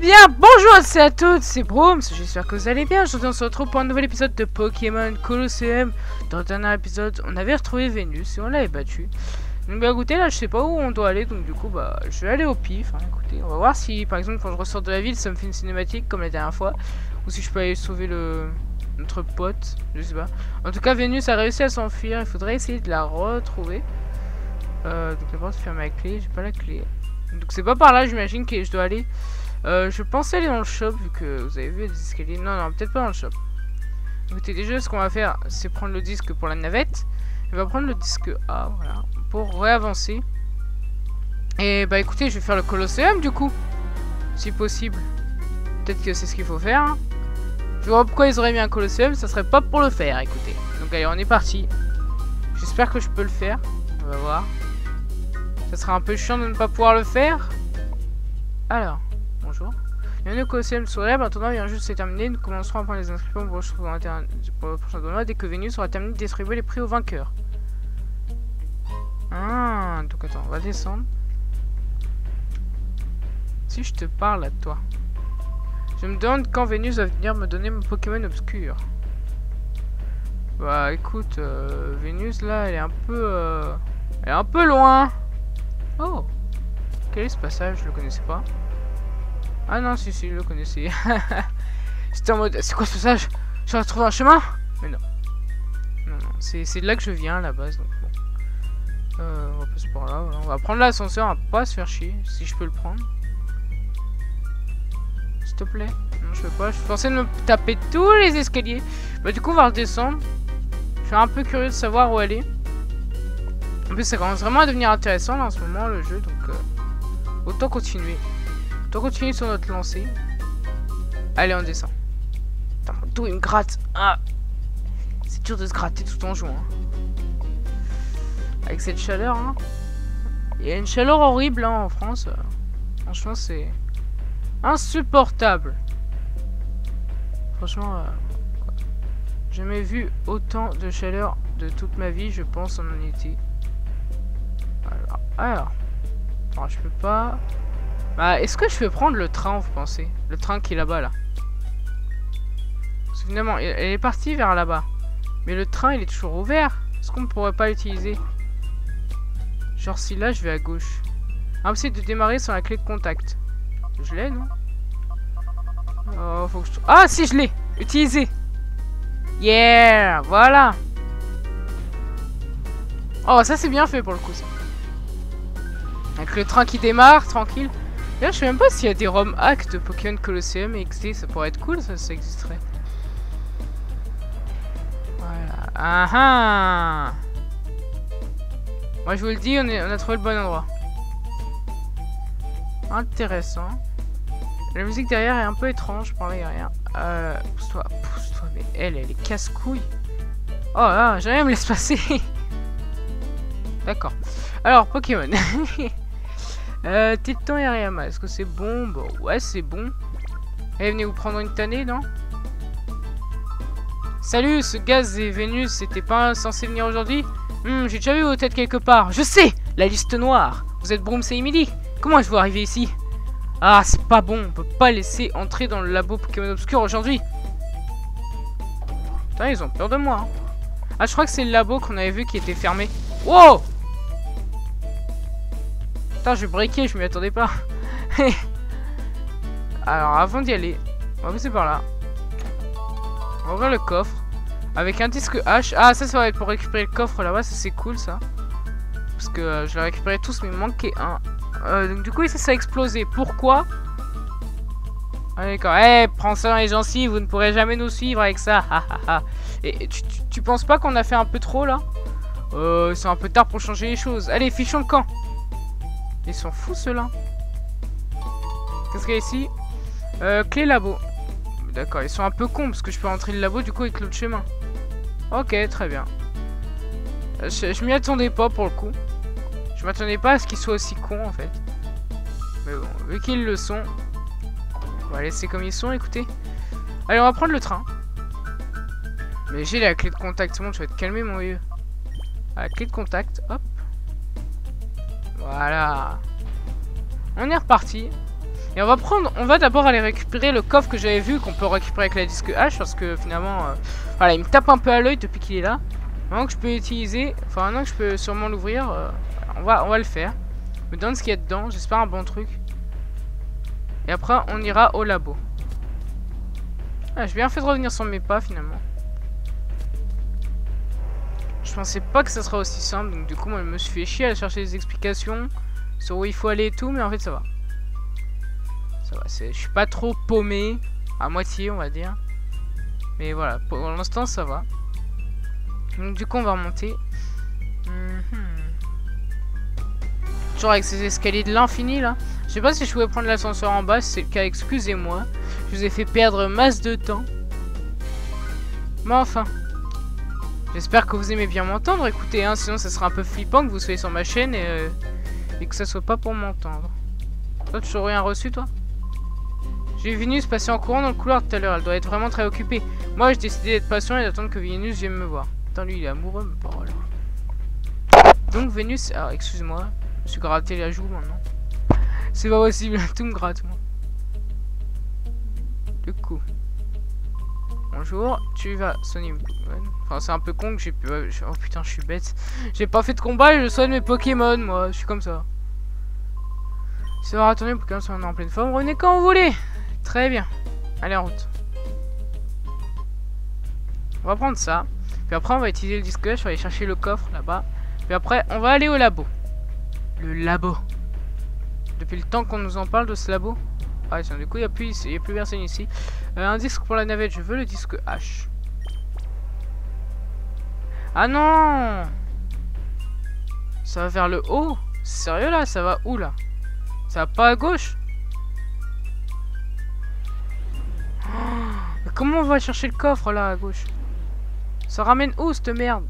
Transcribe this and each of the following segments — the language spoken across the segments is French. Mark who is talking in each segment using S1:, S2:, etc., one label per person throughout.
S1: bien, bonjour à toutes, c'est Brooms, j'espère que vous allez bien. Aujourd'hui on se retrouve pour un nouvel épisode de Pokémon Colosseum. Dans le dernier épisode, on avait retrouvé Vénus et on l'avait battu. Donc bah écoutez, là je sais pas où on doit aller, donc du coup bah je vais aller au pif. Écoutez, on va voir si par exemple quand je ressors de la ville ça me fait une cinématique comme la dernière fois. Ou si je peux aller sauver notre pote, je sais pas. En tout cas Vénus a réussi à s'enfuir, il faudrait essayer de la retrouver. Donc la porte ferme à la clé, j'ai pas la clé. Donc c'est pas par là j'imagine que je dois aller. Je pensais aller dans le shop vu que vous avez vu des escaliers. Non, peut-être pas dans le shop. Écoutez, déjà ce qu'on va faire c'est prendre le disque pour la navette. On va prendre le disque A, voilà, pour réavancer. Et bah écoutez, je vais faire le Colosseum du coup, si possible. Peut-être que c'est ce qu'il faut faire. Hein. Je vois pourquoi ils auraient mis un Colosseum, ça serait pas pour le faire, écoutez. Donc allez, on est parti. J'espère que je peux le faire. On va voir. Ça sera un peu chiant de ne pas pouvoir le faire. Alors. Bonjour. Le Colosseum sourire, maintenant il vient juste de se terminer. Nous commencerons à prendre les inscriptions pour le prochain tournoi dès que Vénus aura terminé de distribuer les prix aux vainqueurs. Ah, donc attends, on va descendre. Si je te parle à toi. Je me demande quand Vénus va venir me donner mon Pokémon obscur. Bah écoute, Vénus là, elle est un peu loin. Oh, quel est ce passage? Je le connaissais pas. Ah non, si, je le connaissais. C'était en mode, c'est quoi ce passage? Je vais trouver un chemin? Mais non. Non, c'est de là que je viens à la base. Donc bon. On va passer par là. Voilà. On va prendre l'ascenseur, on va pas se faire chier. Si je peux le prendre. S'il te plaît. Non, je peux pas. Je pensais de me taper tous les escaliers. Bah, du coup, on va redescendre. Je suis un peu curieux de savoir où aller. En plus, ça commence vraiment à devenir intéressant là en ce moment, le jeu. Donc, autant continuer. On continue sur notre lancée. Allez, on descend. Putain, mon dos il me gratte. Ah, c'est dur de se gratter tout en jouant. Hein. Avec cette chaleur. Hein. Il y a une chaleur horrible hein, en France. Franchement, c'est insupportable. Franchement, jamais vu autant de chaleur de toute ma vie, je pense, en été. Alors. Attends, je peux pas. Bah, est-ce que je peux prendre le train, vous pensez? Le train qui est là-bas, là. Parce que finalement, elle est partie vers là-bas. Mais le train, il est toujours ouvert. Est-ce qu'on ne pourrait pas l'utiliser? Genre, si là, je vais à gauche. Impossible de démarrer sans la clé de contact. Je l'ai, non? Oh, faut que je... Ah, si, je l'ai! Utilisé! Yeah! Voilà! Oh, ça, c'est bien fait, pour le coup, ça. Avec le train qui démarre, tranquille. Là, je sais même pas s'il y a des ROM hacks de Pokémon Colosseum et XD, ça pourrait être cool, ça existerait. Voilà. Ah ah! Moi, je vous le dis, on a trouvé le bon endroit. Intéressant. La musique derrière est un peu étrange, par là, y'a rien. Pousse-toi, mais elle est casse-couille. Oh là, jamais me laisse passer. D'accord. Alors, Pokémon. Téton et Ariama, est-ce que c'est bon? Bon, ouais, c'est bon. Eh, venez vous prendre une tannée, non? Salut, ce gaz et Vénus, c'était pas censé venir aujourd'hui? J'ai déjà vu vos têtes quelque part. Je sais! La liste noire. Vous êtes Brooms et Emily? Comment je vous arriver ici? Ah, c'est pas bon. On peut pas laisser entrer dans le labo Pokémon Obscur aujourd'hui. Putain, ils ont peur de moi. Hein. Ah, je crois que c'est le labo qu'on avait vu qui était fermé. Wow! Putain, je vais breaker, je m'y attendais pas. Alors, avant d'y aller, on va passer par là. On va ouvrir le coffre. Avec un disque H. Ah, ça va être pour récupérer le coffre là-bas, ça c'est cool ça. Parce que je l'ai récupéré tous, mais il me manquait un. Donc du coup, ça a explosé. Pourquoi? Ah, d'accord. Eh, prends ça dans les gencives, vous ne pourrez jamais nous suivre avec ça. Et tu penses pas qu'on a fait un peu trop là? C'est un peu tard pour changer les choses. Allez, fichons le camp. Ils sont fous ceux-là. Qu'est-ce qu'il y a ici? Clé labo. D'accord, ils sont un peu cons parce que je peux rentrer le labo du coup avec l'autre chemin. Ok, très bien. Je m'y attendais pas pour le coup. Je m'attendais pas à ce qu'ils soient aussi cons en fait. Mais bon, vu qu'ils le sont, on va laisser comme ils sont, écoutez. Allez, on va prendre le train. Mais j'ai la clé de contact, c'est bon, tu vas te calmer mon vieux. La clé de contact, hop. Voilà. On est reparti. Et on va d'abord aller récupérer le coffre que j'avais vu qu'on peut récupérer avec la disque H parce que finalement, voilà, il me tape un peu à l'œil depuis qu'il est là. Maintenant que je peux utiliser, enfin maintenant que je peux sûrement l'ouvrir, on va le faire. Je me donne ce qu'il y a dedans, j'espère un bon truc. Et après, on ira au labo. Ah, j'ai bien fait de revenir sur mes pas finalement. Je pensais pas que ça serait aussi simple, donc du coup, moi je me suis fait chier à chercher des explications sur où il faut aller et tout, mais en fait ça va. Ça va, je suis pas trop paumé, à moitié on va dire. Mais voilà, pour l'instant ça va. Donc du coup on va remonter. Toujours avec ces escaliers de l'infini là. Je sais pas si je pouvais prendre l'ascenseur en bas, si c'est le cas excusez-moi. Je vous ai fait perdre masse de temps. Mais enfin. J'espère que vous aimez bien m'entendre, écoutez, hein, sinon ça sera un peu flippant que vous soyez sur ma chaîne et que ça soit pas pour m'entendre. Toi tu n'as rien reçu toi? J'ai vu Vénus passer en courant dans le couloir tout à l'heure, elle doit être vraiment très occupée. Moi j'ai décidé d'être patient et d'attendre que Vénus vienne me voir. Attends, lui il est amoureux, mais pas voilà. Donc Vénus, alors excuse-moi, je me suis gratté la joue maintenant. C'est pas possible, tout me gratte moi. Du coup. Bonjour, tu vas sonner. Enfin c'est un peu con que j'ai pu... Oh putain je suis bête. J'ai pas fait de combat et je soigne mes Pokémon moi, je suis comme ça. Si vous attendez, Pokémon sont en pleine forme, revenez quand vous voulez. Très bien. Allez en route. On va prendre ça. Puis après on va utiliser le disque H, on va aller chercher le coffre là-bas. Puis après on va aller au labo. Le labo. Depuis le temps qu'on nous en parle de ce labo. Ah tiens, du coup il n'y a plus personne ici. Un disque pour la navette, je veux le disque H. Ah non! Ça va vers le haut? Sérieux là? Ça va où là? Ça va pas à gauche? Mais comment on va chercher le coffre là à gauche? Ça ramène où cette merde?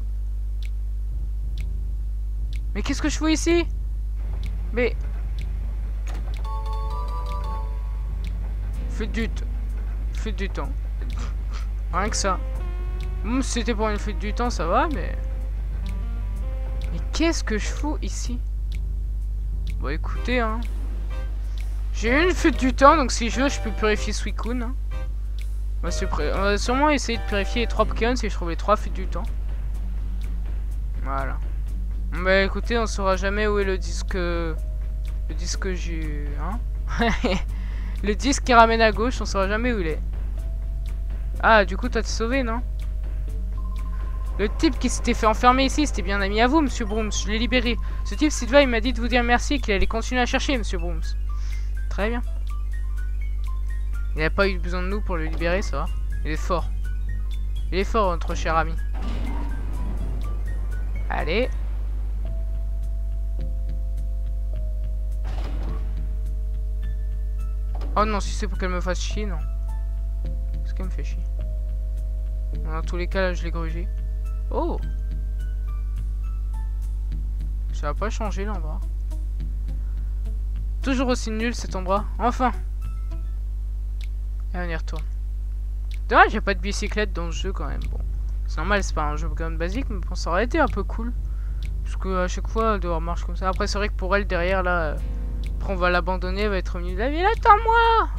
S1: Mais qu'est-ce que je fous ici? Mais... Fuite du temps. Rien que ça. Si c'était pour une fuite du temps, ça va, mais... Mais qu'est-ce que je fous ici? Bon, écoutez, hein. J'ai eu une fuite du temps, donc si je veux, je peux purifier Suicune. Hein. On va sûrement essayer de purifier les 3 Pokémon si je trouve les 3 fuites du temps. Voilà. Bah écoutez, on saura jamais où est le disque... Le disque j'ai... Hein. Le disque qui ramène à gauche, on saura jamais où il est. Ah, du coup, toi t'es sauvé, non? Le type qui s'était fait enfermer ici, c'était bien un ami à vous, monsieur Brooms. Je l'ai libéré. Ce type, Sylvain, il m'a dit de vous dire merci et qu'il allait continuer à chercher, monsieur Brooms. Très bien. Il n'a pas eu besoin de nous pour le libérer, ça va. Il est fort. Il est fort, notre cher ami. Allez. Oh non, si c'est pour qu'elle me fasse chier, non. Parce qu'elle me fait chier. Dans tous les cas, là, je l'ai grugé. Oh! Ça va pas changer l'endroit. Toujours aussi nul cet endroit. Enfin! Et on y retourne. Dommage, il n'y a pas de bicyclette dans le jeu quand même. Bon, c'est normal, c'est pas un jeu quand même basique, mais bon, ça aurait été un peu cool. Parce que à chaque fois, elle doit marche comme ça. Après, c'est vrai que pour elle, derrière, là, après, on va l'abandonner, elle va être au milieu de la ville. Attends-moi!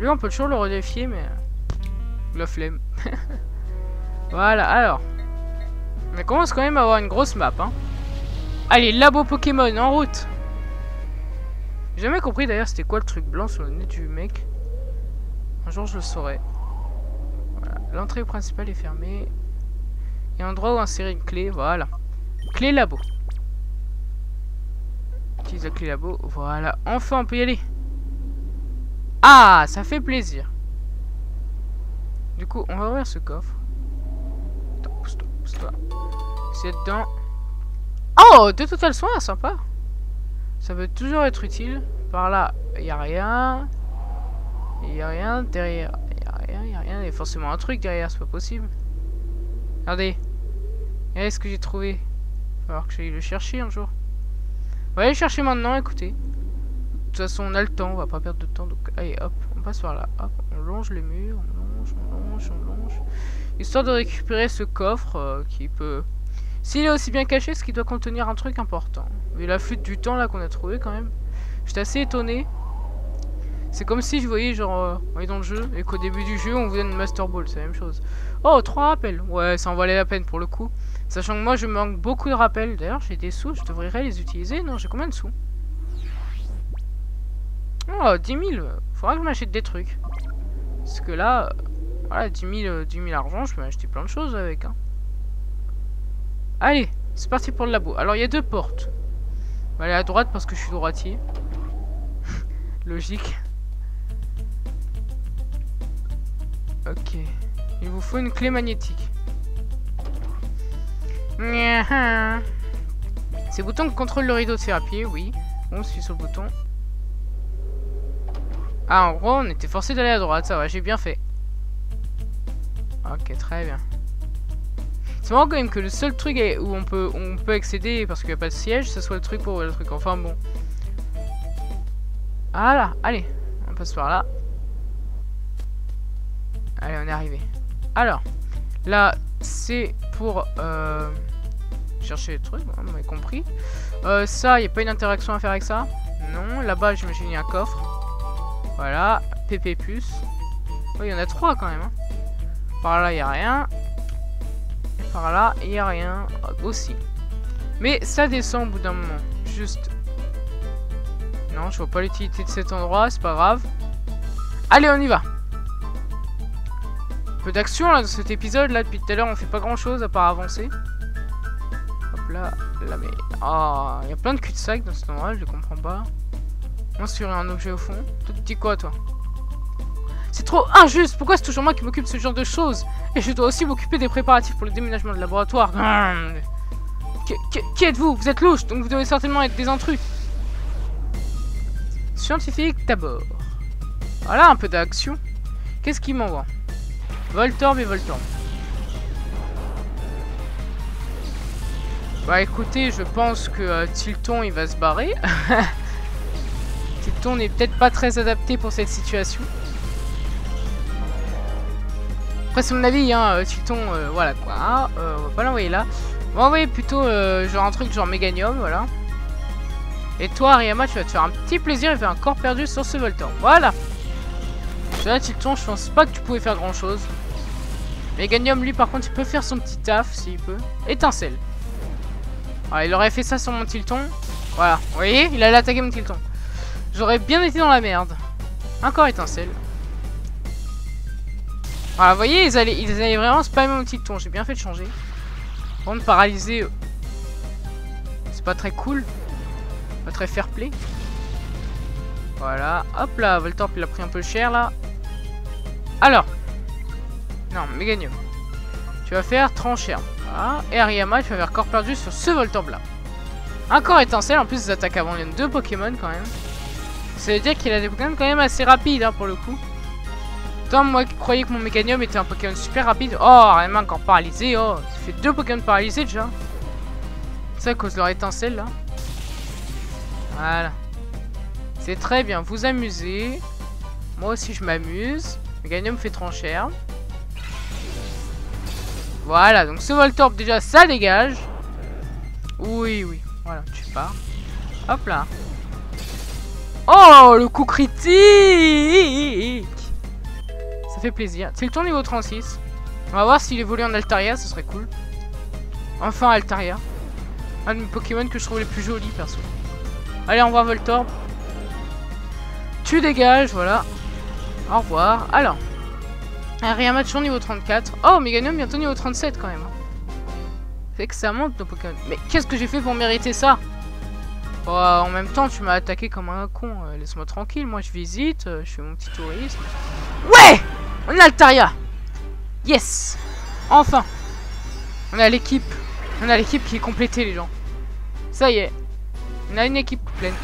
S1: Lui, on peut toujours le redéfier, mais... La flemme. Voilà, alors. On commence quand même à avoir une grosse map, hein. Allez, labo Pokémon, en route! J'ai jamais compris d'ailleurs c'était quoi le truc blanc sur le nez du mec. Un jour je le saurai. Voilà. L'entrée principale est fermée. Il y a un endroit où insérer une clé, voilà. Clé labo. Utilise la clé labo, voilà. Enfin on peut y aller. Ah, ça fait plaisir. Du coup, on va ouvrir ce coffre. Attends, pousse-toi. C'est dedans. Oh, 2 total soins, sympa. Ça peut toujours être utile. Par là, il n'y a rien. Il n'y a rien derrière. Il n'y a rien, il n'y a rien. Il y a forcément un truc derrière, c'est pas possible. Regardez. Regardez ce que j'ai trouvé. Il va falloir que j'aille le chercher un jour. On va aller le chercher maintenant, écoutez. De toute façon, on a le temps, on va pas perdre de temps. Donc, allez, hop, on passe par là. Hop, on longe les murs, on longe. Histoire de récupérer ce coffre qui peut... S'il est aussi bien caché, ce qui doit contenir un truc important. Mais la fuite du temps là qu'on a trouvé quand même. J'étais assez étonné. C'est comme si je voyais genre on est dans le jeu et qu'au début du jeu on vous donne une Master Ball, c'est la même chose. Oh, 3 rappels. Ouais, ça en valait la peine pour le coup. Sachant que moi je manque beaucoup de rappels. D'ailleurs j'ai des sous, je devrais les utiliser. Non, j'ai combien de sous? Oh, 10 000. Faudra que je m'achète des trucs. Parce que là, voilà, 10 000 argent, je peux m'acheter plein de choses avec. Hein. Allez, c'est parti pour le labo. Alors il y a 2 portes. On va aller à droite parce que je suis droitier. Logique. Ok. Il vous faut une clé magnétique. Ces boutons contrôlent le rideau de thérapie, oui. On suit sur le bouton. Ah, en gros, on était forcé d'aller à droite, ça va, j'ai bien fait. Ok, très bien. C'est marrant quand même que le seul truc où on peut accéder parce qu'il n'y a pas de siège, ce soit le truc pour le truc. Enfin bon. Ah là, allez, on passe par là. Allez, on est arrivé. Alors, là, c'est pour chercher les trucs, on m'a compris. Ça, il n'y a pas une interaction à faire avec ça. Non, là-bas, j'imagine il y a un coffre. Voilà, PP+. Oh, il y en a 3 quand même. Hein. Par là, il n'y a rien. Et par là, il n'y a rien aussi. Mais ça descend au bout d'un moment. Juste. Non, je vois pas l'utilité de cet endroit, c'est pas grave. Allez, on y va. Peu d'action là dans cet épisode là, depuis tout à l'heure on fait pas grand chose à part avancer. Hop là, là mais... Oh, il y a plein de cul-de-sac dans cet endroit, je comprends pas. Moi sur un objet au fond. Toi tu dis quoi toi? C'est trop injuste, pourquoi c'est toujours moi qui m'occupe de ce genre de choses? Et je dois aussi m'occuper des préparatifs pour le déménagement de laboratoire. Qui êtes-vous? Vous êtes louche, donc vous devez certainement être des intrus. Scientifique d'abord. Voilà un peu d'action. Qu'est-ce qu'il m'envoie? Voltorb et Voltorb. Bah écoutez, je pense que Tilton il va se barrer. Tilton n'est peut-être pas très adapté pour cette situation. Après c'est mon avis, hein, Tilton, voilà quoi. Hein, on va pas l'envoyer là. On va envoyer plutôt genre un truc genre Méganium, voilà. Et toi Hariyama, tu vas te faire un petit plaisir et faire un corps perdu sur ce Voltorb. Voilà. Là Tilton, je pense pas que tu pouvais faire grand chose. Méganium lui par contre il peut faire son petit taf s'il peut. Étincelle. Alors, il aurait fait ça sur mon Tilton. Voilà, vous voyez, il allait attaquer mon Tilton. J'aurais bien été dans la merde. Encore étincelle. Voilà, vous voyez, ils allaient vraiment spammer mon Tilton. J'ai bien fait de changer. Par contre, paralyser, c'est pas très cool. Pas très fair play. Voilà, hop là, Voltorb il a pris un peu cher là. Alors. Non, Méganium. Tu vas faire tranchère. Voilà. Et Hariyama, tu vas faire corps perdu sur ce Voltorb là. Encore étincelle, en plus des attaques avant, il y a 2 Pokémon quand même. Ça veut dire qu'il a des Pokémon quand même assez rapides hein, pour le coup. Tant moi qui croyais que mon Méganium était un Pokémon super rapide. Oh, Hariyama encore paralysé. Oh, ça fait 2 Pokémon paralysés déjà. C'est à cause de leur étincelle là. Voilà. C'est très bien, vous amusez. Moi aussi je m'amuse. Méganium fait tranchère. Voilà, donc ce Voltorb déjà ça dégage. Oui, oui. Voilà, tu pars. Hop là. Oh, le coup critique. Ça fait plaisir. C'est le tour niveau 36. On va voir s'il évolue en Altaria, ce serait cool. Enfin Altaria. Un de mes Pokémon que je trouve les plus jolis perso. Allez, au revoir Voltorb. Tu dégages, voilà. Au revoir. Alors. Hariyama toujours niveau 34. Oh, Méganium bientôt niveau 37 quand même. Fait que ça monte nos Pokémon. Mais qu'est-ce que j'ai fait pour mériter ça? Oh, en même temps, tu m'as attaqué comme un con. Laisse-moi tranquille, moi je visite, je fais mon petit tourisme. Ouais! On a Altaria! Yes! Enfin! On a l'équipe. On a l'équipe qui est complétée, les gens. Ça y est. On a une équipe pleine.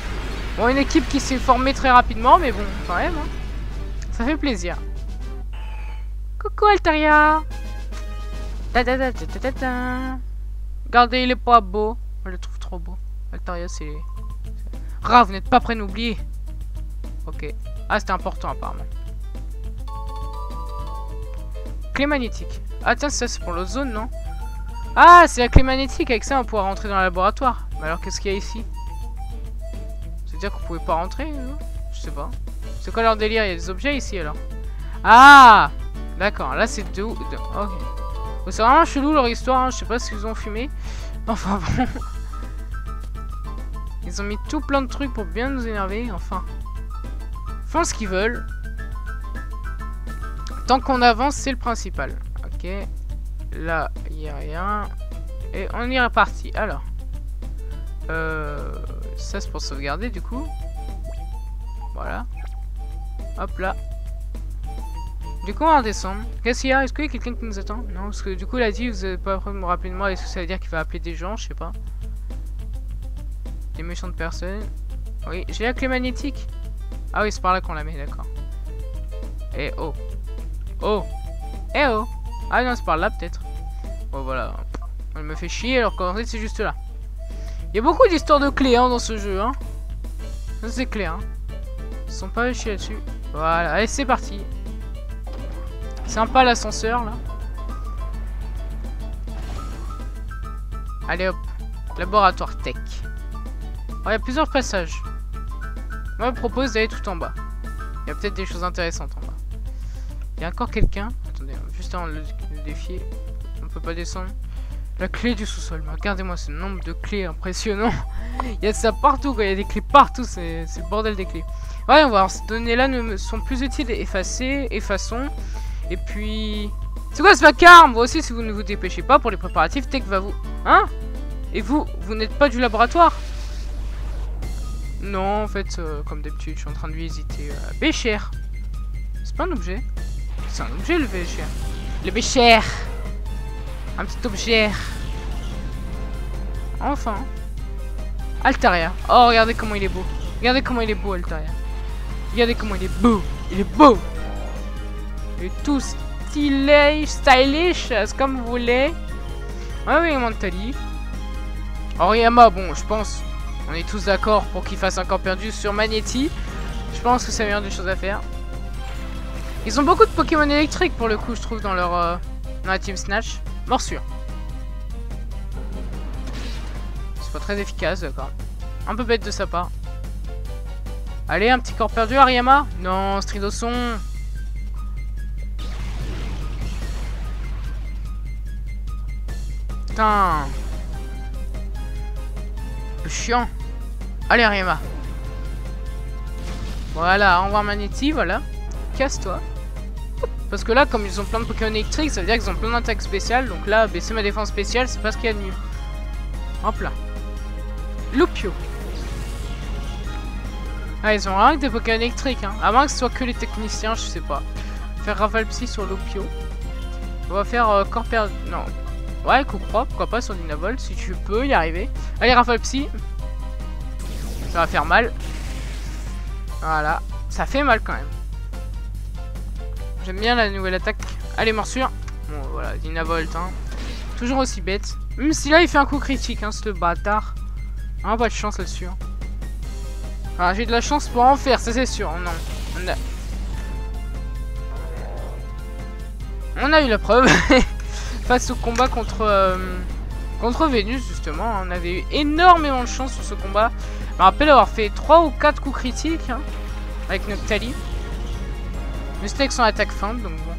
S1: Bon, une équipe qui s'est formée très rapidement, mais bon, quand même. Hein. Ça fait plaisir. Coucou Altaria! Regardez, il est pas beau. Je le trouve trop beau. Altaria, c'est... Rah, vous n'êtes pas prêts d'oublier. Ok. Ah, c'était important, apparemment. Clé magnétique. Ah, tiens, ça, c'est pour l'autre zone, non? Ah, c'est la clé magnétique. Avec ça, on pourra rentrer dans le laboratoire. Mais alors, qu'est-ce qu'il y a ici? dire qu'on pouvait pas rentrer, je sais pas. C'est quoi leur délire? Il y a des objets ici alors. Ah, d'accord, là c'est de où? Ok. Bon, c'est vraiment chelou leur histoire, hein. Je sais pas ce qu'ils ont fumé. Enfin bon. Ils ont mis tout plein de trucs pour bien nous énerver, enfin. Ils font ce qu'ils veulent. Tant qu'on avance, c'est le principal. Ok. Là, il n'y a rien. Et on est reparti. Alors. Ça, c'est pour sauvegarder, du coup. Voilà. Hop là. Du coup, on va redescendre. Qu'est-ce qu'il y a? Est-ce qu'il y a quelqu'un qui nous attend? Non, parce que du coup, il a dit, vous n'avez pas me rappeler de moi. Est-ce que ça veut dire qu'il va appeler des gens? Je sais pas. Des méchantes personnes. Oui, j'ai la clé magnétique. Ah oui, c'est par là qu'on la met, d'accord. Et oh. Oh. Eh oh. Ah non, c'est par là, peut-être. Bon, voilà. Elle me fait chier, alors qu'en fait, c'est juste là. Il y a beaucoup d'histoires de clés, hein, dans ce jeu, hein. Ça, c'est clair, hein. Ils sont pas chier là-dessus. Voilà, allez, c'est parti. Sympa l'ascenseur là. Allez hop. Laboratoire tech. Il y a plusieurs passages. Moi je propose d'aller tout en bas. Il y a peut-être des choses intéressantes en bas. Il y a encore quelqu'un. Attendez, juste avant de le défier. On peut pas descendre. La clé du sous-sol. Regardez-moi ce nombre de clés impressionnant. Il y a ça partout quoi. Il y a des clés partout. C'est le bordel des clés. Ouais, on va voir. Ces données-là ne sont plus utiles. Effaçons. Et puis... C'est quoi ce vacarme? Vous aussi, si vous ne vous dépêchez pas pour les préparatifs, Tech va vous... Hein? Et vous n'êtes pas du laboratoire? Non, en fait, comme d'habitude, je suis en train de visiter Bécher. C'est pas un objet. C'est un objet, le Bécher. Le Bécher. Un petit objet. Enfin. Altaria. Oh, regardez comment il est beau. Regardez comment il est beau, Altaria. Regardez comment il est beau. Il est beau. Il est tout stylé, stylish, c'est comme vous voulez. Ah oui, Mentali. Oriyama, bon, je pense, on est tous d'accord pour qu'il fasse un corps perdu sur Magnéti. Je pense que c'est la meilleure des choses à faire. Ils ont beaucoup de Pokémon électriques pour le coup, je trouve, dans leur dans la Team Snatch. Morsure. C'est pas très efficace, d'accord. Un peu bête de sa part. Allez, un petit corps perdu, Oriyama. Non, Stridosson. Putain. Le chiant. Allez, Arima. Voilà, au revoir Magnéti, voilà. Casse-toi. Parce que là, comme ils ont plein de Pokémon électriques, ça veut dire qu'ils ont plein d'attaques spéciales. Donc là, baisser ma défense spéciale, c'est pas ce qu'il y a de mieux. Hop là. Lupio. Ah, ils ont rien que des Pokémon électriques, hein. À moins que ce soit que les techniciens, je sais pas. Faire Rafale Psy sur Lupio. On va faire corps perdu. Non. Ouais, coup propre, pourquoi pas sur Dynavolt, si tu peux y arriver. Allez, Rafale Psy. Ça va faire mal. Voilà. Ça fait mal quand même. J'aime bien la nouvelle attaque. Allez, morsure. Bon, voilà, Dynavolt, hein. Toujours aussi bête. Même si là, il fait un coup critique, hein, ce bâtard. Ah, pas de chance là-dessus. Hein. Ah, j'ai de la chance pour en faire, ça c'est sûr. Non. On a eu la preuve. Face au combat contre Vénus, justement. On avait eu énormément de chance sur ce combat. Je me rappelle avoir fait 3 ou 4 coups critiques, hein, avec Noctali. Mais c'était avec son attaque feinte, donc bon.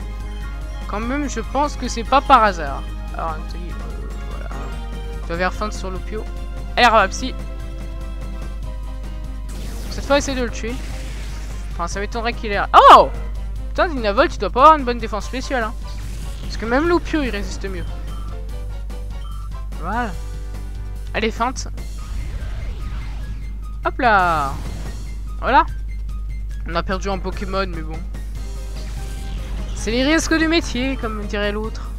S1: Quand même, je pense que c'est pas par hasard. Alors, Noctali, voilà. Tu vas vers feinte sur Lupio. Allez, Rapsy. Cette fois, essaye de le tuer. Enfin, ça m'étonnerait qu'il ait... Oh! Putain, Dynavolt, tu dois pas avoir une bonne défense spéciale, hein. Parce que même Lupio, il résiste mieux. Voilà. Allez, feinte. Hop là. Voilà. On a perdu un Pokémon, mais bon. C'est les risques du métier, comme dirait l'autre.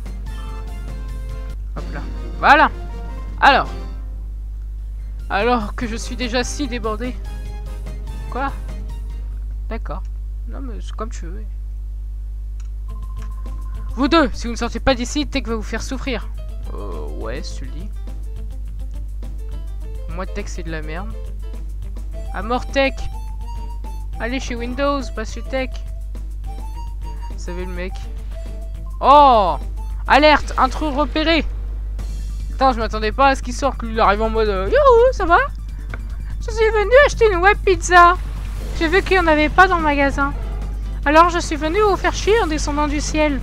S1: Hop là. Voilà. Alors que je suis déjà si débordé. Quoi? D'accord. Non, mais c'est comme tu veux. Vous deux, si vous ne sortez pas d'ici, Tech va vous faire souffrir. Ouais, si tu le dis. Moi, Tech, c'est de la merde. À mort, Tech. Allez chez Windows, pas chez Tech. Vous savez, le mec. Oh! Alerte! Intrus repéré! Putain, je m'attendais pas à ce qu'il sorte. Lui, il arrive en mode... Youhou, ça va? Je suis venu acheter une web pizza. J'ai vu qu'il n'y en avait pas dans le magasin. Alors je suis venu vous faire chier en descendant du ciel.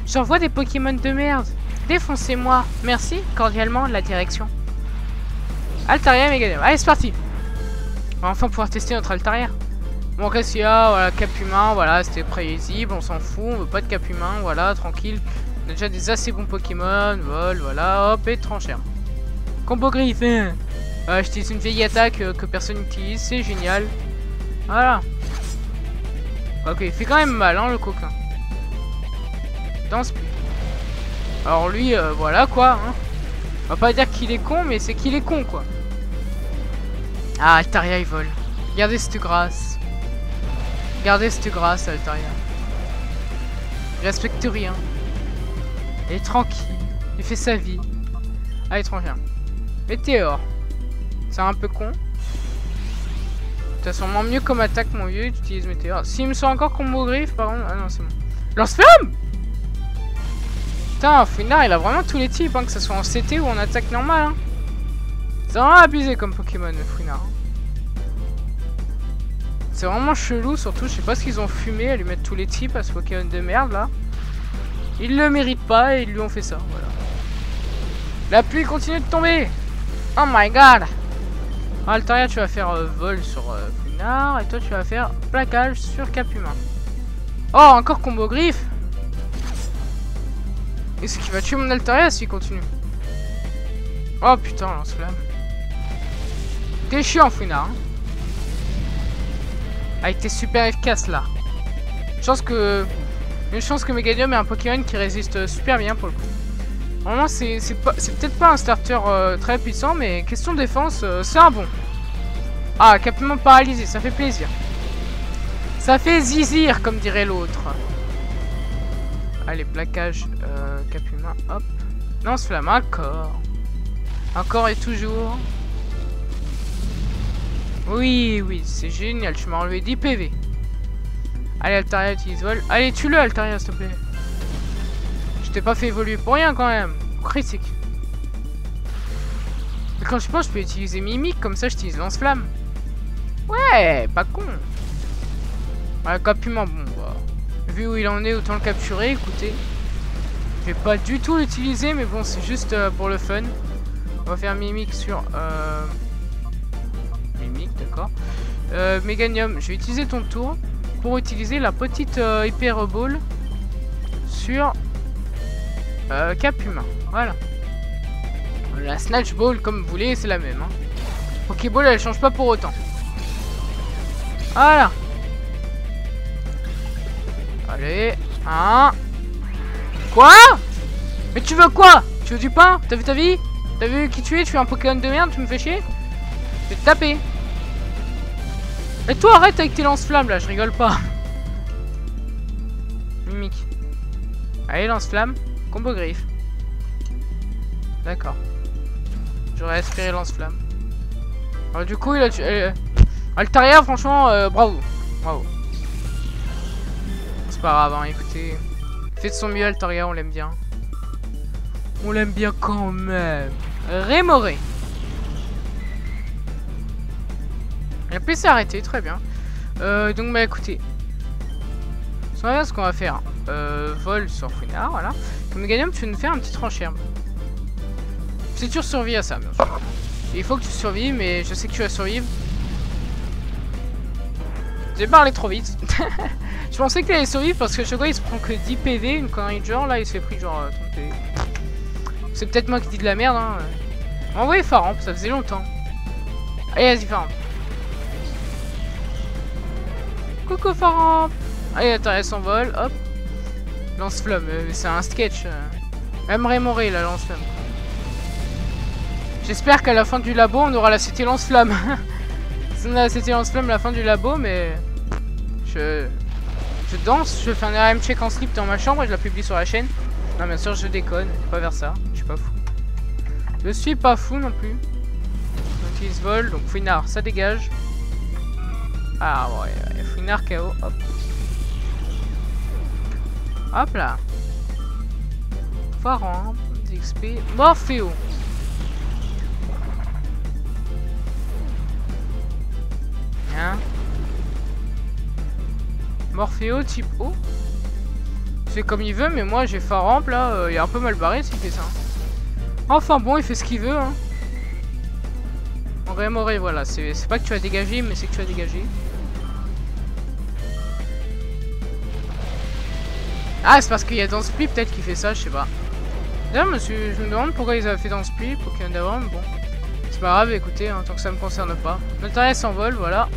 S1: J'envoie des Pokémon de merde. Défoncez-moi. Merci, cordialement, la direction. Altaria et Meganium. Allez, c'est parti. On va enfin pouvoir tester notre Altaria. Bon, qu'est-ce qu'il y a? Voilà, cap humain, voilà, c'était prévisible, on s'en fout, on veut pas de cap humain, voilà, tranquille. On a déjà des assez bons Pokémon, vol, voilà, hop, et tranchère. Combo griffe, hein. J'utilise une vieille attaque que personne n'utilise, c'est génial. Voilà. Ok, il fait quand même mal, hein, le coquin. Danse plus. Alors lui, voilà, quoi, hein. On va pas dire qu'il est con, mais c'est qu'il est con, quoi. Ah, Altaria, il vole. Regardez cette grâce. Regardez cette grâce, Altaria. Il respecte rien. Il est tranquille. Il fait sa vie. Allez, tranquille. Météore. C'est un peu con. T'as sûrement mieux comme attaque, mon vieux. Tu utilises Météore. S'il me sort encore combo griffe, par contre. Ah non, c'est bon. Lance-flamme! Putain, Fouinard, il a vraiment tous les types, hein, que ce soit en CT ou en attaque normale. Hein. C'est vraiment abusé comme Pokémon, Fouinard. C'est vraiment chelou, surtout, je sais pas ce qu'ils ont fumé à lui mettre tous les types à ce Pokémon de merde, là. Ils le méritent pas et ils lui ont fait ça, voilà. La pluie continue de tomber. Oh my god. Altaria, tu vas faire vol sur Fouinard, et toi, tu vas faire plaquage sur Cap Humain. Oh, encore combo griffe. Et ce qui va tuer mon Altaria s'il continue. Oh putain, lance-flamme. T'es chiant, Fouinard. Hein. Ah, il était super efficace là. Une chance que Meganium est un Pokémon qui résiste super bien pour le coup. Vraiment, c'est peut-être pas un starter très puissant, mais question de défense, c'est un bon. Ah, Cap Humain paralysé, ça fait plaisir. Ça fait zizir, comme dirait l'autre. Allez, plaquage, Cap Humain, hop. Lance-flamme, encore. Encore et toujours. Oui, oui, c'est génial, tu m'as enlevé 10 PV. Allez, Altaria utilise vol. Allez, tue-le, Altaria, s'il te plaît. Je t'ai pas fait évoluer pour rien, quand même. Critique. Et quand je pense, je peux utiliser Mimique, comme ça, j'utilise lance-flamme. Ouais, pas con. Ouais, Cap Humain, bon, bah. Vu où il en est, autant le capturer, écoutez. Je vais pas du tout l'utiliser, mais bon, c'est juste pour le fun. On va faire Mimique sur... Mimique, d'accord. Meganium, je vais utiliser ton tour pour utiliser la petite Hyper Ball sur Cap Humain. Voilà. La Snatch Ball, comme vous voulez, c'est la même. Hein. Pokéball, elle change pas pour autant. Voilà. Allez. Un. Quoi? Mais tu veux quoi? Tu veux du pain? T'as vu ta vie? T'as vu qui tu es? Tu es un Pokémon de merde, tu me fais chier? Je vais te taper. Et toi, arrête avec tes lance-flammes là, je rigole pas. Mimique. Allez, lance-flamme. Combo griffe. D'accord. J'aurais aspiré lance-flamme. Alors, du coup, il a tué. Altaria, franchement, bravo. Bravo. C'est pas grave, hein, écoutez. Faites de son mieux, Altaria, on l'aime bien. On l'aime bien quand même. Rémoré. Il a pu s'arrêter, très bien. Donc bah écoutez. Ce qu'on va faire. Vol sur Fouinard, voilà. Comme Meganium, tu veux nous faire un petit tranchère. C'est sûr survie à ça, bien sûr. Il faut que tu survives, mais je sais que tu vas survivre. J'ai parlé trop vite. Je pensais qu'il allait survivre parce que chaque fois il se prend que 10 PV, une connerie de genre, là il se fait pris genre 30 PV. C'est peut-être moi qui dis de la merde, hein. Envoyez Faramp, ça faisait longtemps. Allez, vas-y Faramp. Coucou Faramp. Allez, attends, elle s'envole, hop. Lance-flamme, c'est un sketch. Même Rémoré, la lance-flamme. J'espère qu'à la fin du labo, on aura la CT lance-flamme. On a la CT lance-flamme à la fin du labo, mais... Je danse, je fais un RM check en slip dans ma chambre et je la publie sur la chaîne. Non, bien sûr, je déconne, pas vers ça, je suis pas fou. Je suis pas fou non plus. Donc il se vole, donc Fouinard, ça dégage. Ah ouais, Fouinard KO, hop. Hop là. Faramp, XP, Morphéo. Hein? Morphéo type O? C'est comme il veut, mais moi j'ai Faramp là, il est un peu mal barré s'il fait ça. Enfin bon, il fait ce qu'il veut. Hein. Moré, voilà. C'est pas que tu as dégagé, mais c'est que tu as dégagé. Ah, c'est parce qu'il y a dans Split peut-être qui fait ça, je sais pas. D'ailleurs, je me demande pourquoi ils avaient fait dans Split pour qu'il y en ait d'avant, mais bon. C'est pas grave, écoutez, hein, tant que ça me concerne pas. Notre s'envole, voilà.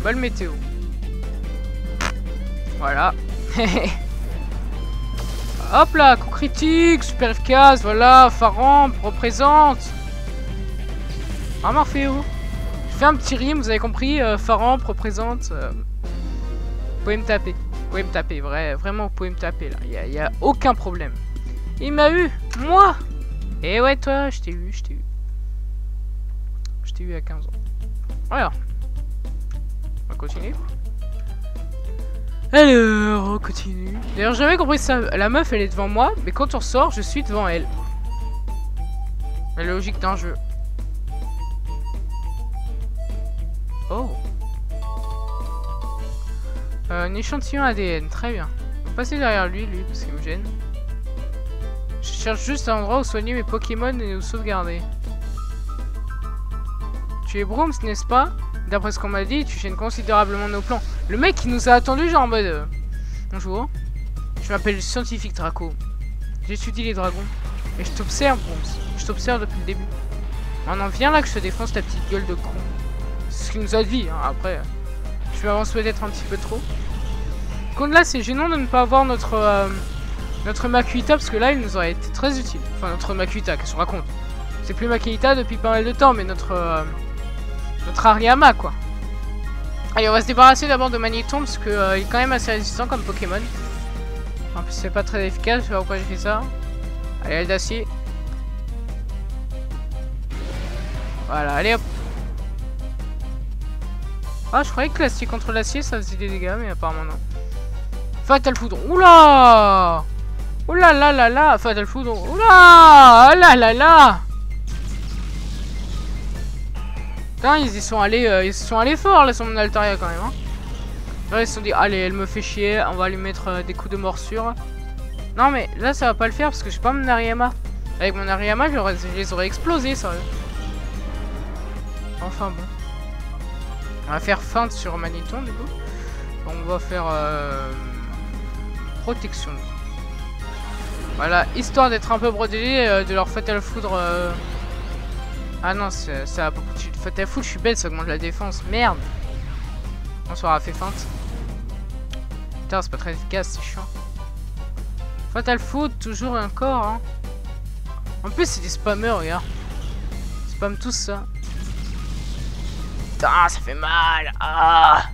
S1: Balle météo. Voilà. Hop là, coup critique, super efficace, voilà, Faramp représente. Ah, Morphéo. Je fais un petit rime, vous avez compris, Faramp représente. Vous pouvez me taper. Vous pouvez me taper, vraiment, vous pouvez me taper là. Il y a aucun problème. Il m'a eu, moi. Et ouais, toi, je t'ai eu. Je t'ai eu à 15 ans. Voilà. On va continuer. Alors, on continue. D'ailleurs, j'avais compris ça. La meuf, elle est devant moi, mais quand on sort, je suis devant elle. La logique d'un jeu. Oh. Un échantillon ADN, très bien. On va passer derrière lui, parce qu'il me gêne. Je cherche juste un endroit où soigner mes Pokémon et où sauvegarder. Tu es Brooms, n'est-ce pas? D'après ce qu'on m'a dit, tu gênes considérablement nos plans. Le mec qui nous a attendu genre en mode... Bonjour. Je m'appelle Scientifique Draco. J'étudie les dragons. Et je t'observe, Brooms. Je t'observe depuis le début. Maintenant, viens là que je te défonce ta petite gueule de con. C'est ce qu'il nous a dit, hein. Après... Je m'avance peut-être un petit peu trop. Contre là, c'est gênant de ne pas avoir notre Makuhita, parce que là, il nous aurait été très utile. Enfin, notre Makuhita, qu'est-ce qu'on raconte? C'est plus Makuhita depuis pas mal de temps, mais notre Hariyama, quoi. Allez, on va se débarrasser d'abord de Magneton, parce que il est quand même assez résistant comme Pokémon. En plus, c'est pas très efficace, je sais pas pourquoi j'ai fait ça. Allez, aile d'acier. Voilà, allez hop. Ah, je croyais que l'acier contre l'acier, ça faisait des dégâts, mais apparemment non. Fatal Foudre. Oula! Oula là là là! Fatal Foudre. Oula! Là là là! Putain, ils y sont allés fort là sur mon Altaria quand même. Hein. Là, ils se sont dit, allez, elle me fait chier, on va lui mettre des coups de morsure. Non, mais là, ça va pas le faire parce que j'ai pas mon Hariyama. Avec mon Hariyama, je les aurais explosés, sérieux. Enfin bon. On va faire feinte sur Magneton du coup. On va faire protection. Voilà, histoire d'être un peu protégé de leur Fatal Foudre. Ah non, ça a beaucoup de Fatal Foudre, je suis bête, ça augmente la défense. Merde. On s'aura fait feinte. Putain, c'est pas très efficace, c'est chiant. Fatal Foudre, toujours un corps. Hein. En plus, c'est des spammers, regarde. Ils spamment tous ça. Putain, ça fait mal. Ah.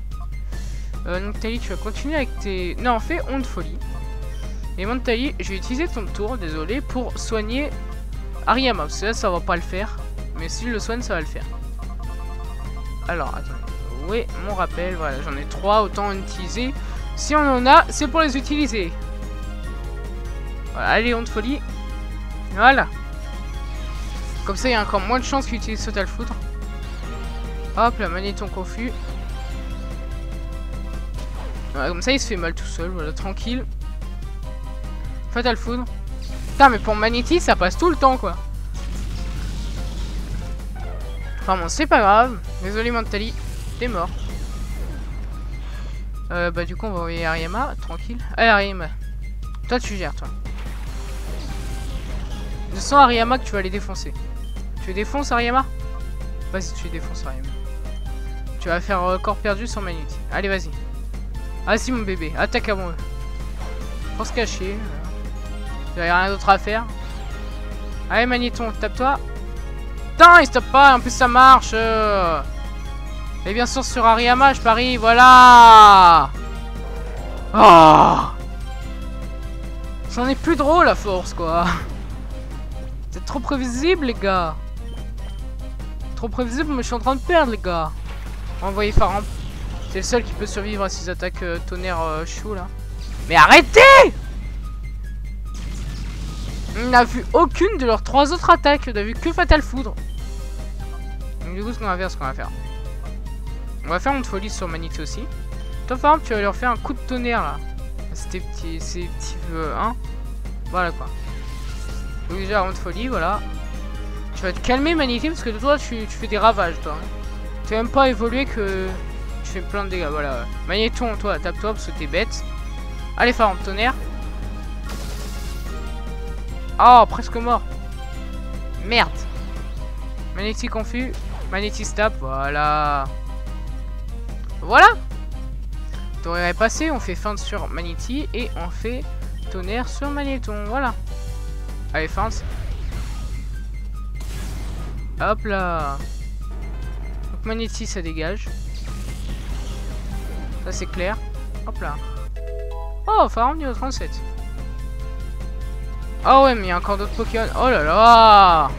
S1: Donc Tali, tu vas continuer avec tes... Non, fais Onde Folie. Et Montali, je vais utiliser ton tour, désolé, pour soigner Hariyama. Parce que là, ça va pas le faire. Mais s'il le soigne, ça va le faire. Alors, attendez. Oui, mon rappel. Voilà, j'en ai 3, autant en utiliser. Si on en a, c'est pour les utiliser. Voilà, allez, Onde Folie. Voilà. Comme ça, il y a encore moins de chances qu'il utilise Fatal Foudre. Hop, la Magneton confus. Voilà, comme ça, il se fait mal tout seul. Voilà, tranquille. Fatal Foudre. Putain, mais pour Magnéti, ça passe tout le temps, quoi. Enfin bon, c'est pas grave. Désolé, Mentali. T'es mort. Bah, du coup, on va envoyer Hariyama. Tranquille. Allez, Hariyama. Toi, tu gères, toi. Je sens, Hariyama, que tu vas les défoncer. Tu les défonces, Hariyama? Vas-y, tu les défonces, Hariyama. Tu vas faire corps perdu sur Magnéti. Allez, vas-y. Vas-y, mon bébé. Attaque avant eux. Pour se cacher. Il n'y a rien d'autre à faire. Allez, Magnéton, tape-toi. Putain, il se tape pas. En plus, ça marche. Et bien sûr, sur Hariyama, je parie. Voilà. Oh. C'en est plus drôle, à force, quoi. C'est trop prévisible, les gars. Trop prévisible, mais je suis en train de perdre, les gars. On va envoyer Faramp. C'est le seul qui peut survivre à ces attaques tonnerre chou, là. Mais arrêtez! On n'a vu aucune de leurs 3 autres attaques. On a vu que Fatal Foudre. Donc du coup, ce qu'on va faire, On va faire une folie sur Manity aussi. Toi, par exemple, tu vas leur faire un coup de tonnerre là. Ces petits hein. Voilà quoi. Donc déjà, honte folie, voilà. Tu vas te calmer, Manity, parce que toi, tu fais des ravages, toi. Hein. Tu n'as même pas évolué que tu fais plein de dégâts, voilà. Magnéton, toi, tape-toi, parce que t'es bête. Allez, Pharaon, tonnerre. Oh, presque mort. Merde. Manity confus. Manity stab, voilà. Voilà. Tonnerre est passé, on fait feinte sur Manity et on fait tonnerre sur Magnéton, voilà. Allez, feinte. Hop là. Donc Manity ça dégage. Ça c'est clair. Hop là. Oh, Pharaon niveau 37. Oh ouais, mais il y a encore d'autres Pokémon. Oh là là.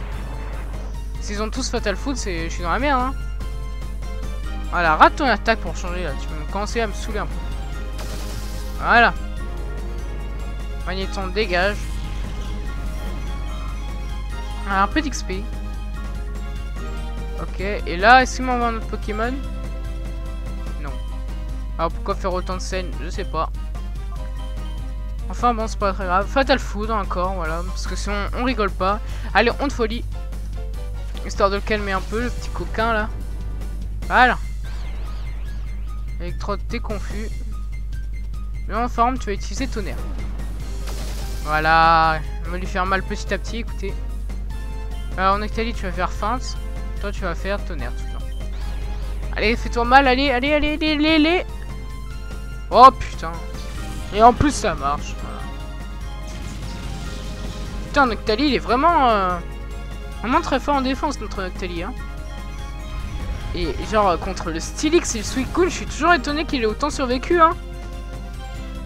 S1: S'ils ont tous Fatal Food, je suis dans la merde, hein. Voilà, rate ton attaque pour changer là. Tu peux commencer à me saouler un peu. Voilà. Magnéton dégage. Alors, un peu d'XP. Ok, et là, est-ce qu'il m'envoie un autre Pokémon? Non. Alors pourquoi faire autant de scènes? Je sais pas. Enfin bon, c'est pas très grave. Fatal Food encore, voilà. Parce que sinon, on rigole pas. Allez, on de folie. Histoire de le calmer un peu, le petit coquin là. Voilà. Electrode, t'es confus. Mais en forme, tu vas utiliser tonnerre. Voilà. On va lui faire mal petit à petit, écoutez. Alors, Nectali, tu vas faire feinte. Toi, tu vas faire tonnerre tout le temps. Allez, fais-toi mal, allez, allez, allez, allez, allez. Oh putain. Et en plus, ça marche. Voilà. Putain, Nectali, il est vraiment très fort en défense, notre Nectali, hein. Et genre, contre le Steelix et le Suicune, je suis toujours étonné qu'il ait autant survécu, hein.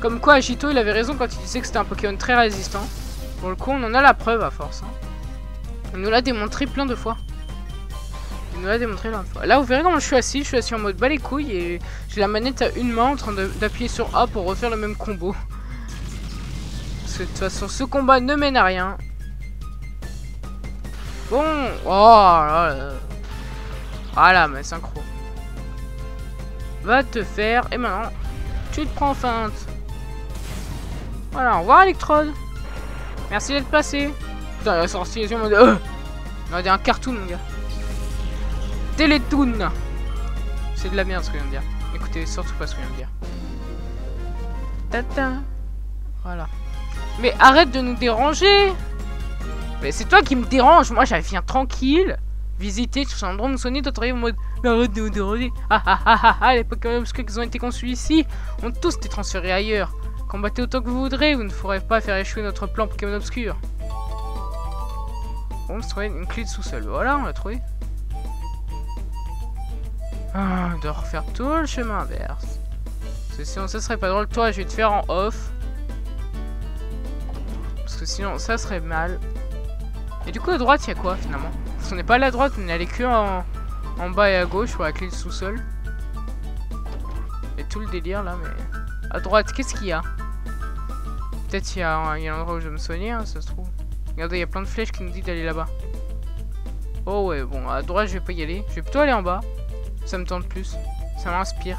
S1: Comme quoi, Agito, il avait raison quand il disait que c'était un Pokémon très résistant. Pour le coup, on en a la preuve à force, hein. Il nous l'a démontré plein de fois. Il nous l'a démontré plein de fois. Là, vous verrez comment je suis assis en mode bas les couilles et j'ai la manette à une main en train d'appuyer sur A pour refaire le même combo. Parce que de toute façon, ce combat ne mène à rien. Bon, oh là là. Voilà, mais synchro. Va te faire, et maintenant, tu te prends en feinte. Voilà, au revoir Electrode. Merci d'être passé. Putain, il a sorti les yeux en mode... On a dit un cartoon, mon gars. Télétoon. C'est de la merde ce que je viens de dire. Écoutez surtout pas ce que je viens de dire. Tata. Voilà. Mais arrête de nous déranger. Mais c'est toi qui me dérange. Moi, j'avais viens tranquille. Visiter tout un endroit, nous sonner, toi t'arrives en mode... Mais arrête de nous déranger. Ah ah ah ah ah. Les Pokémon obscurs qui ont été conçus ici ont tous été transférés ailleurs. Combattez autant que vous voudrez, vous ne ferez pas faire échouer notre plan Pokémon obscur. Bon, on se trouvait une clé de sous-sol. Voilà, on l'a trouvé. Ah, de refaire tout le chemin inverse. Parce que sinon, ça serait pas drôle. Toi, je vais te faire en off. Parce que sinon, ça serait mal. Et du coup, à droite, il y a quoi finalement? Parce qu'on n'est pas allé à droite, on est allé que en bas et à gauche pour la clé de sous-sol. Et tout le délire là, mais. À droite, qu'est-ce qu'il y a? Peut-être il y a un endroit où je vais me soigner, hein, ça se trouve. Regardez, il y a plein de flèches qui nous disent d'aller là-bas. Oh ouais, bon, à droite, je vais pas y aller. Je vais plutôt aller en bas. Ça me tente plus. Ça m'inspire.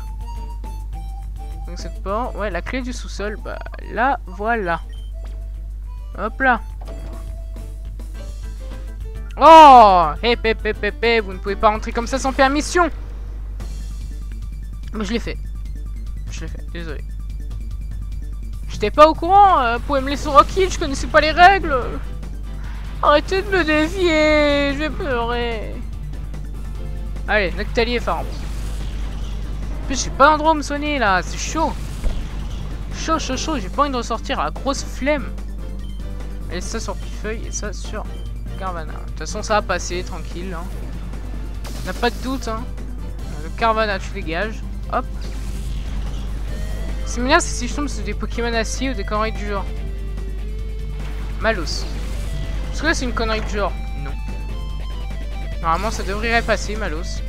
S1: Donc cette porte, ouais, la clé du sous-sol, bah là, voilà. Hop là. Oh, hé, vous ne pouvez pas rentrer comme ça sans permission. Mais je l'ai fait. Je l'ai fait, désolé. J'étais pas au courant, vous pouvez me laisser tranquille, je connaissais pas les règles. Arrêtez de me défier, je vais pleurer. Allez, Nectali et Pharaon. En plus, j'ai pas d'endroit où me soigner là, c'est chaud. Chaud, j'ai pas envie de ressortir, la grosse flemme. Et ça sur Pifeuille et ça sur Carvanha. De toute façon, ça va passer, tranquille. Hein. On n'a pas de doute. Hein. Le Carvanha, tu dégages. Hop. C'est bien si je tombe sur des Pokémon acier ou des conneries du genre. Malos. Est-ce que là, c'est une connerie du genre? Non. Normalement, ça devrait passer, Malos.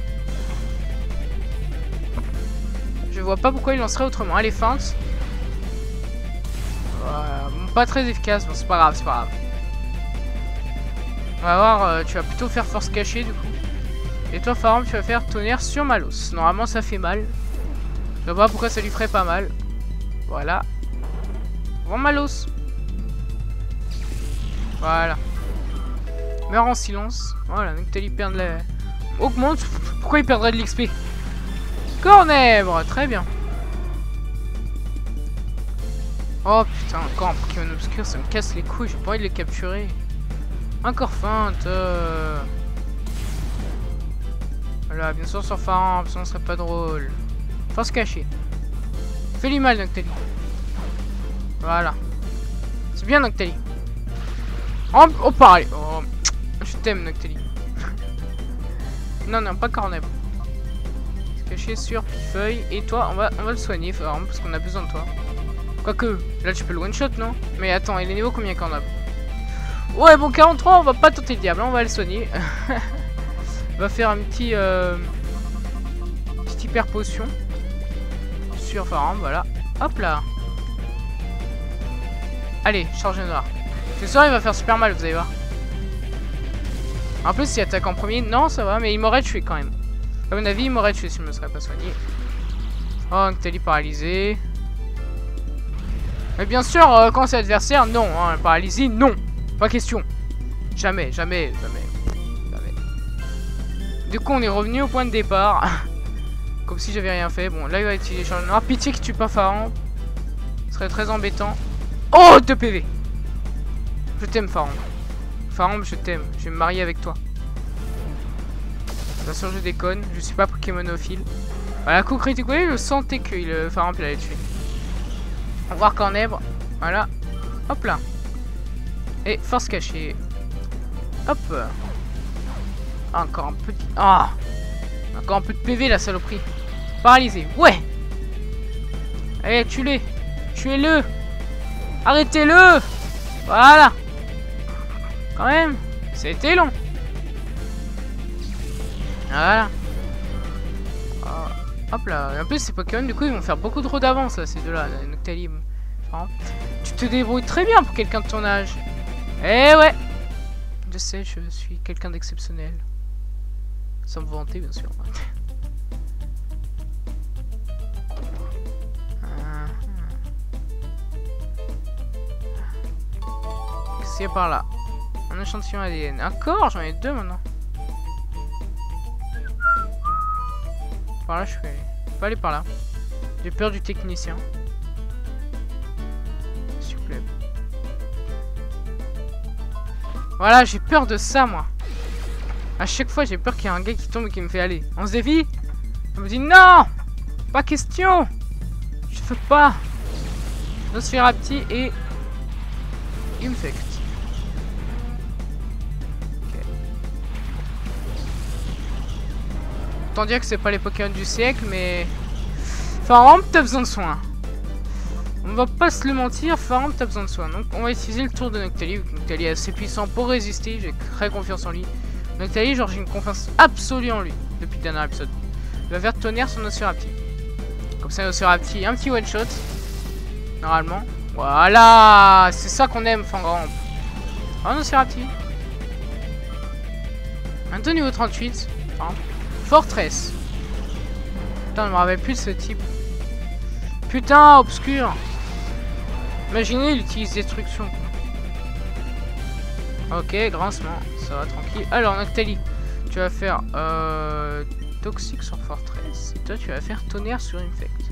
S1: Je vois pas pourquoi il lancerait autrement. Allez, feinte. Voilà. Bon, pas très efficace. Bon, c'est pas grave, c'est pas grave. On va voir, tu vas plutôt faire force cachée du coup. Et toi, Faram, tu vas faire tonnerre sur Malos. Normalement, ça fait mal. Je sais pas pourquoi ça lui ferait pas mal. Voilà. Bon, Malos. Voilà. Meurs en silence. Voilà, Noctali perd de la... Augmente. Pourquoi il perdrait de l'XP? Cornèbre. Très bien. Oh putain, encore un Pokémon obscur, ça me casse les couilles, j'ai pas envie de les capturer. Encore feinte. Voilà, bien sûr sur Faram, sinon ce serait pas drôle. Force cachée. Fais-lui mal, Noctali. Voilà. C'est bien, Noctali. Oh, pareil. Oh, je t'aime, Noctali. Non, pas Cornèbre. Caché sur Pifeuille. Et toi, on va le soigner, Faram, parce qu'on a besoin de toi. Quoique, là tu peux le one shot, non? Mais attends, il est niveau combien Cornèbre? Ouais, bon, 43, on va pas tenter le diable, hein, on va le soigner. On va faire un petit hyper potion sur Faram, voilà. Hop là. Allez, charge noire. Ce soir, il va faire super mal, vous allez voir. En plus, s'il attaque en premier, non, ça va, mais il m'aurait tué quand même. À mon avis, il m'aurait tué s'il me serait pas soigné. Oh, Noctali paralysé. Mais bien sûr, quand c'est adversaire, non. Hein, paralysie, non. Pas question. Jamais. Du coup, on est revenu au point de départ. Comme si j'avais rien fait. Bon, là, il va utiliser charge noire. Pitié qu'il tue pas Faram. Ce serait très embêtant. Oh, 2 PV. Je t'aime, Faram. Faram, je t'aime. Je vais me marier avec toi. Bien sûr, je déconne. Je suis pas Pokémonophile. Voilà, coup critique. Oui, je sentais que Faram allait tuer. On va voir Cornèbre. Voilà. Hop là. Et force cachée. Hop. Encore un petit... Ah. Encore un peu de PV, la saloperie. Paralysé. Ouais. Allez, tue-les. Tuez-le. Arrêtez-le. Voilà. Quand même. C'était long. Voilà. Hop là, et en plus ces Pokémon du coup ils vont faire beaucoup trop d'avance là, ces deux-là, Noctali. Tu te débrouilles très bien pour quelqu'un de ton âge. Eh ouais. Je sais, je suis quelqu'un d'exceptionnel. Sans me vanter bien sûr. Qu'est-ce qu'il y a par là? Un échantillon ADN. Encore, j'en ai 2 maintenant. Par là, je peux aller. Je peux aller par là. J'ai peur du technicien. S'il vous plaît. Voilà, j'ai peur de ça, moi. À chaque fois, j'ai peur qu'il y ait un gars qui tombe et qui me fait aller. On se dévie. On me dit non. Pas question. Je veux pas. Nosferapti et Infect. Autant dire que c'est pas les Pokémon du siècle, mais... Faram, t'as besoin de soins. On va pas se le mentir, Faram, t'as besoin de soins. Donc on va utiliser le tour de Noctali. Noctali est assez puissant pour résister, j'ai très confiance en lui. Noctali, genre j'ai une confiance absolue en lui depuis le dernier épisode. Il va faire tonnerre sur Nosferapti. Comme ça, Nosferapti, un petit one shot. Normalement. Voilà, c'est ça qu'on aime, Fangram. Ah, Nosferapti. Bientôt niveau 38. Enfin, Fortress. Putain, je me rappelle plus de ce type. Putain, obscur. Imaginez, il utilise destruction. Ok, grincement. Ça va, tranquille. Alors, Noctali, tu vas faire toxique sur Fortress. Et toi, tu vas faire tonnerre sur Infect.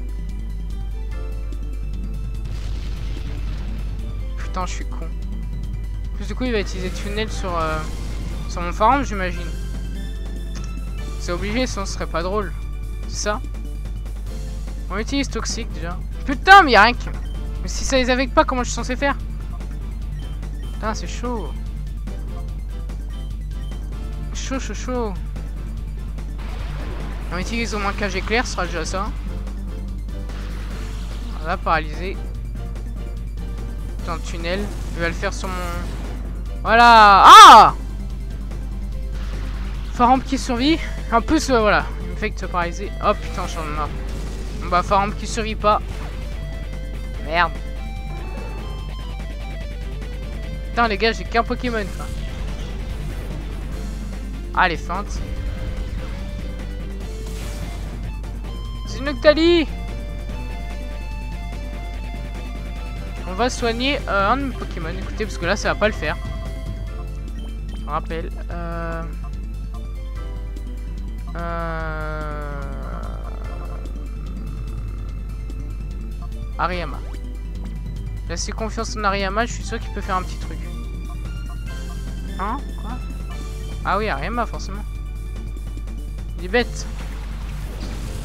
S1: Putain, je suis con. En plus, du coup, il va utiliser tunnel sur mon Faram, j'imagine. C'est obligé, sinon ce serait pas drôle. C'est ça? On utilise toxique déjà. Putain, mais y'a rien qui... Mais si ça les avait pas, comment je suis censé faire? Putain, c'est chaud. Chaud. On utilise au moins cage éclair, ce sera déjà ça. Voilà, paralysé. Putain, tunnel. Je vais le faire sur mon... Voilà. Ah! Faram qui survit. En plus, voilà. Infect paralysé. Oh putain, je suis en mort. Bon bah, Faram qui survit pas. Merde. Putain, les gars, j'ai qu'un Pokémon. Quoi. Ah, les feintes. C'est Noctali. On va soigner un de mes Pokémon. Écoutez, parce que là, ça va pas le faire. Rappel. Hariyama. Laissez confiance en Hariyama, je suis sûr qu'il peut faire un petit truc. Hein? Quoi? Ah oui, Hariyama, forcément. Il est bête.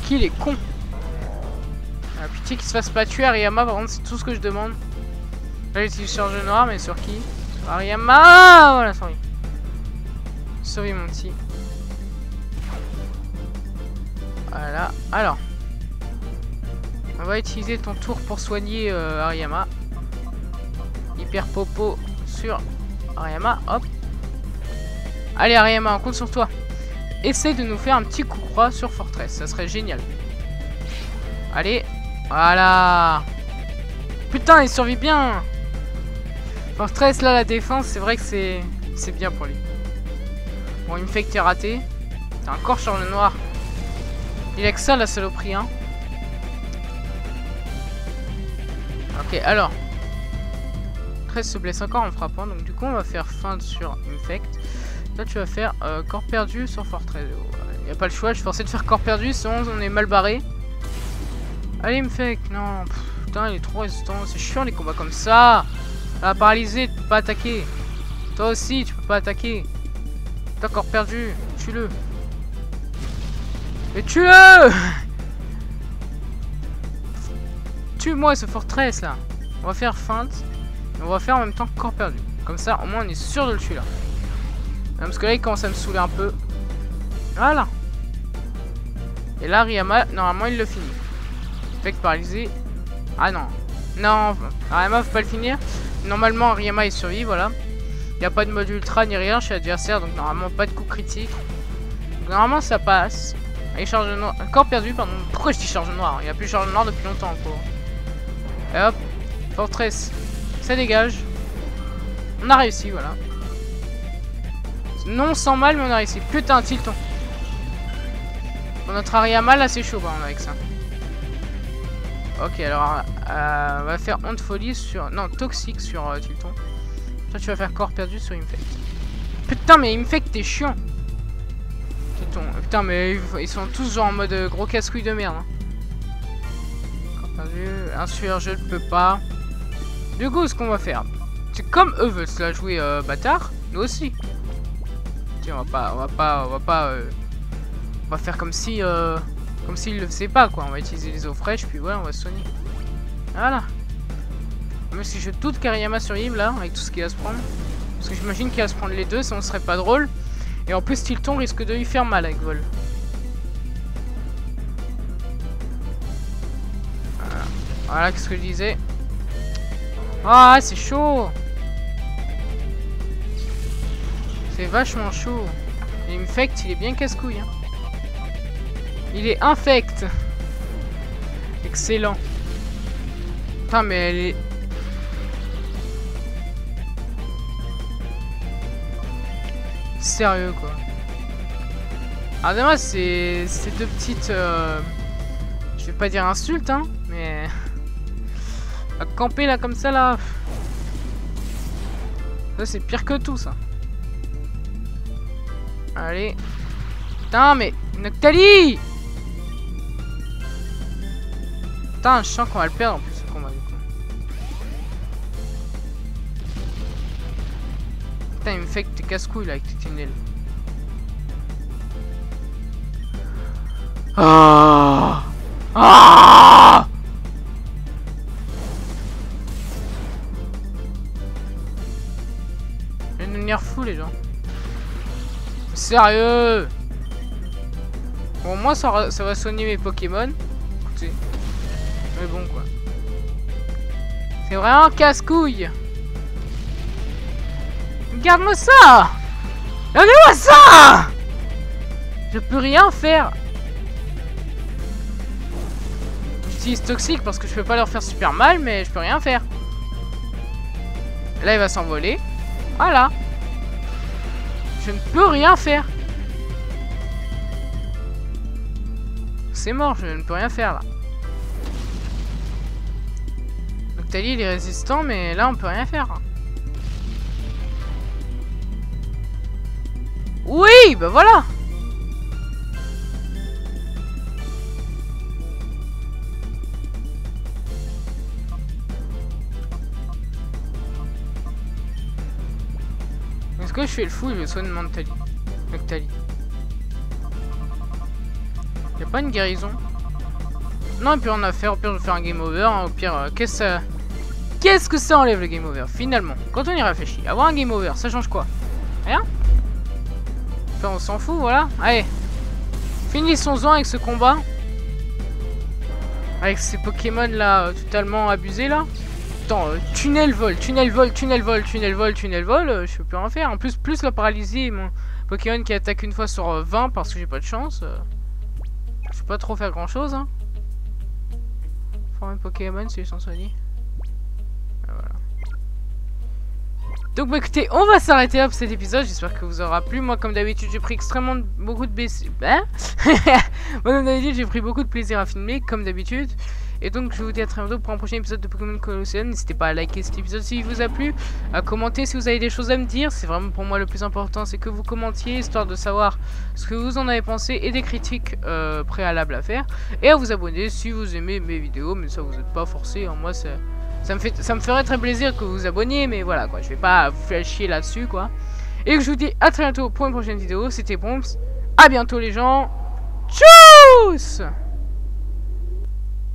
S1: Qu'il est con. Ah, pitié qu'il se fasse pas tuer, Hariyama, par contre, c'est tout ce que je demande. Là, j'utilise charge noire, mais sur qui? Sur Hariyama! Voilà, sorry. Sorry, mon petit. Voilà. Alors. On va utiliser ton tour pour soigner Hariyama. Hyper popo sur Hariyama. Hop. Allez, Hariyama, on compte sur toi. Essaye de nous faire un petit coup croix sur Fortress. Ça serait génial. Allez. Voilà. Putain, il survit bien. Fortress, là, la défense, c'est vrai que c'est bien pour lui. Bon, il me fait que t'es raté. T'as encore charge noire. Il a que ça, la saloperie, hein. Ok, alors. 13 se blesse encore en frappant. Donc, du coup, on va faire feinte sur Infect. Là, tu vas faire corps perdu sur Fortress. Il n'y a pas le choix. Je suis forcé de faire corps perdu. Sinon, on est mal barré. Allez, Infect. Non. Pff, putain, il est trop résistant. C'est chiant, les combats comme ça. Ah, paralysé, tu peux pas attaquer. Toi aussi, tu peux pas attaquer. T'as corps perdu. Tue-le. Et tue-le. Tue-moi ce Fortress là. On va faire feinte. Et on va faire en même temps corps perdu. Comme ça, au moins on est sûr de le tuer là. Parce que là il commence à me saouler un peu. Voilà. Et là Hariyama, normalement il le finit. Fait que paralysé. Ah non. Non, Hariyama faut pas le finir. Normalement Hariyama il survit, voilà. Il n'y a pas de mode ultra ni rien chez l'adversaire. Donc normalement pas de coup critique. Donc, normalement ça passe. Allez, charge noire. Corps perdu, pardon. Pourquoi je dis charge noire? Il n'y a plus charge noire depuis longtemps encore. Et hop, Fortress, ça dégage. On a réussi, voilà. Non sans mal, mais on a réussi. Putain, Tilton. Pour notre Hariyama, là, c'est chaud, par exemple, avec ça. Ok, alors, on va faire honte folie sur... Non, toxique sur Tilton. Toi, tu vas faire corps perdu sur Infect. Putain, mais Infect, t'es chiant. Tilton. Putain, mais ils sont tous genre en mode gros casse-couille de merde. Hein. Insuire, je ne peux pas. Du coup, ce qu'on va faire, c'est comme eux veulent se la jouer bâtard, nous aussi. Tiens, on va faire comme si, comme s'il le faisait pas, quoi. On va utiliser les eaux fraîches, puis voilà, on va se soigner. Voilà. Même si je doute qu'Hariyama survive là, avec tout ce qu'il va se prendre. Parce que j'imagine qu'il va se prendre les deux, sinon ce serait pas drôle. Et en plus, Tilton risque de lui faire mal avec Vol. Voilà, qu'est-ce que je disais. Ah, c'est chaud. C'est vachement chaud. Et Infect, il est bien casse-couille. Hein. Il est infect. Excellent. Putain, mais elle est... Sérieux, quoi. Ah, dommage, c'est deux petites... Je vais pas dire insultes, hein, mais... À camper là comme ça là. Ça c'est pire que tout ça. Allez. Putain mais Noctali. Putain je sens qu'on va le perdre en plus ce combat du coup. Putain il me fait que t'es casse-couille là avec tes tunnels. Ah. Ah. Je vais devenir fou les gens. Sérieux. Bon moi ça va soigner mes Pokémon. Écoutez. Mais bon quoi. C'est vraiment casse-couille. Regarde-moi ça. Regardez-moi ça. Je peux rien faire. J'utilise toxique parce que je peux pas leur faire super mal, mais je peux rien faire. Là il va s'envoler. Voilà. Je ne peux rien faire. c'est mort, je ne peux rien faire là. Noctali il est résistant, mais là on peut rien faire. Oui, bah voilà. Est-ce que je fais le fou et je soigne Noctali? Y'a pas une guérison? Non, et puis on a fait, au pire je vais faire un game over, hein, au pire, qu'est-ce que ça enlève le game over, finalement? Quand on y réfléchit, avoir un game over, ça change quoi? Rien? Enfin, on s'en fout, voilà. Allez, finissons-en avec ce combat. Avec ces Pokémon là, totalement abusés là. Attends, tunnel vol, je peux plus rien faire. En plus, la paralysie, mon Pokémon qui attaque une fois sur 20 parce que j'ai pas de chance. Je peux pas trop faire grand chose. Hein. Former Pokémon, c'est sans soigner. Voilà. Donc bah écoutez, on va s'arrêter là pour cet épisode. J'espère que vous aura plu. Moi, comme d'habitude, j'ai pris beaucoup de plaisir. Moi, comme d'habitude, j'ai pris beaucoup de plaisir à filmer, comme d'habitude. Et donc je vous dis à très bientôt pour un prochain épisode de Pokémon Colosseum. N'hésitez pas à liker cet épisode s'il vous a plu, à commenter si vous avez des choses à me dire. C'est vraiment pour moi le plus important, c'est que vous commentiez, histoire de savoir ce que vous en avez pensé et des critiques préalables à faire. Et à vous abonner si vous aimez mes vidéos, mais ça vous n'êtes pas forcé. Hein. Moi ça me ferait très plaisir que vous vous abonniez, mais voilà quoi, je vais pas vous faire chier là-dessus quoi. Et que je vous dis à très bientôt pour une prochaine vidéo. C'était Pomps, à bientôt les gens, tchuss.